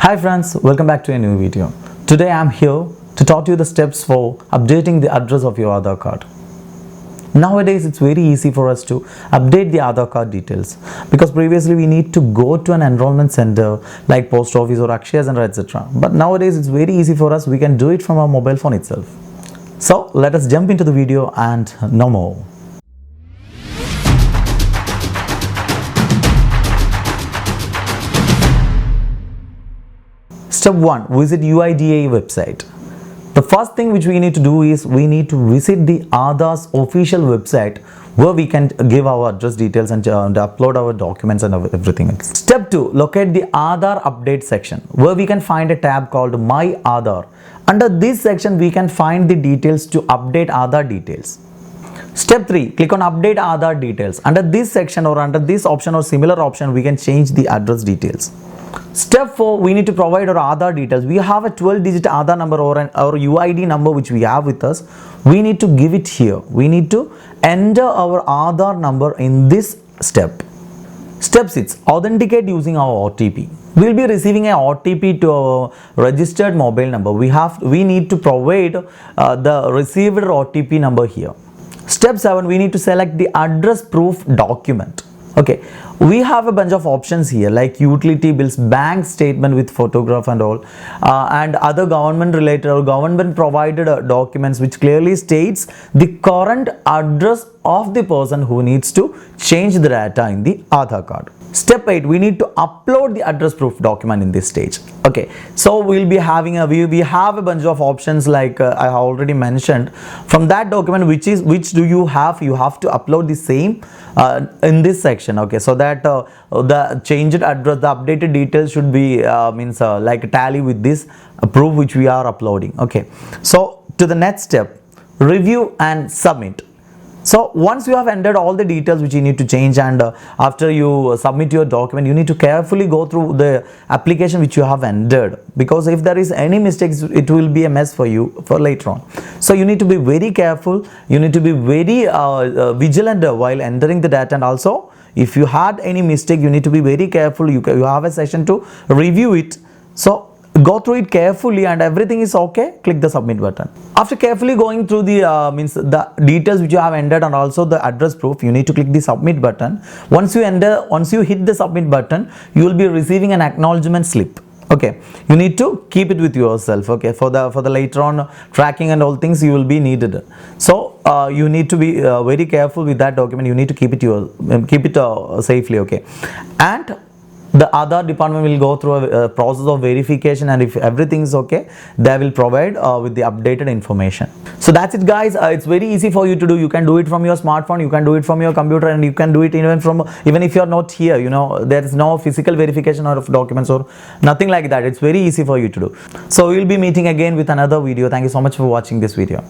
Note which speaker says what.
Speaker 1: Hi friends, welcome back to a new video. Today I am here to talk to you the steps for updating the address of your Aadhaar card. Nowadays it's very easy for us to update the Aadhaar card details because previously we need to go to an enrollment center like post office or Akshaya Center, etc. But nowadays it's very easy for us, we can do it from our mobile phone itself. So let us jump into the video and no more. Step 1. Visit UIDAI website. The first thing which we need to do is we need to visit the Aadhaar's official website where we can give our address details and upload our documents and everything else. Step 2. Locate the Aadhaar update section where we can find a tab called My Aadhaar. Under this section we can find the details to update Aadhaar details. Step 3. Click on Update Aadhaar details. Under this section or under this option or similar option we can change the address details. Step 4, we need to provide our Aadhaar details. We have a 12-digit Aadhaar number or UID number which we have with us. We need to give it here. We need to enter our Aadhaar number in this step. Step 6, authenticate using our OTP. We will be receiving an OTP to our registered mobile number. We need to provide the received OTP number here. Step 7, we need to select the address proof document. Okay, we have a bunch of options here like utility bills, bank statement with photograph and all, and other government related or government provided documents which clearly states the current address of the person who needs to change the data in the Aadhaar card. Step 8, we need to upload the address proof document in this stage. Okay, so we'll be having we have a bunch of options like I have already mentioned. From that document which do you have to upload the same in this section. Okay, so that the changed address, the updated details should be like tally with this proof which we are uploading. Okay, so to the next step, review and submit. So once you have entered all the details which you need to change and after you submit your document, you need to carefully go through the application which you have entered, because if there is any mistakes it will be a mess for you for later on. So you need to be very careful, you need to be very vigilant while entering the data, and also if you had any mistake you need to be very careful. You have a session to review it. So go through it carefully and everything is okay, click the submit button. After carefully going through the details which you have entered and also the address proof, you need to click the submit button. Once you hit the submit button, you will be receiving an acknowledgement slip. Okay, you need to keep it with yourself. Okay, for the later on tracking and all things you will be needed. So you need to be very careful with that document. You need to keep it safely. Okay, and the Aadhaar department will go through a process of verification, and if everything is okay, they will provide with the updated information. So that's it guys. It's very easy for you to do. You can do it from your smartphone, you can do it from your computer, and you can do it even if you are not here. You know, there is no physical verification of documents or nothing like that. It's very easy for you to do. So we'll be meeting again with another video. Thank you so much for watching this video.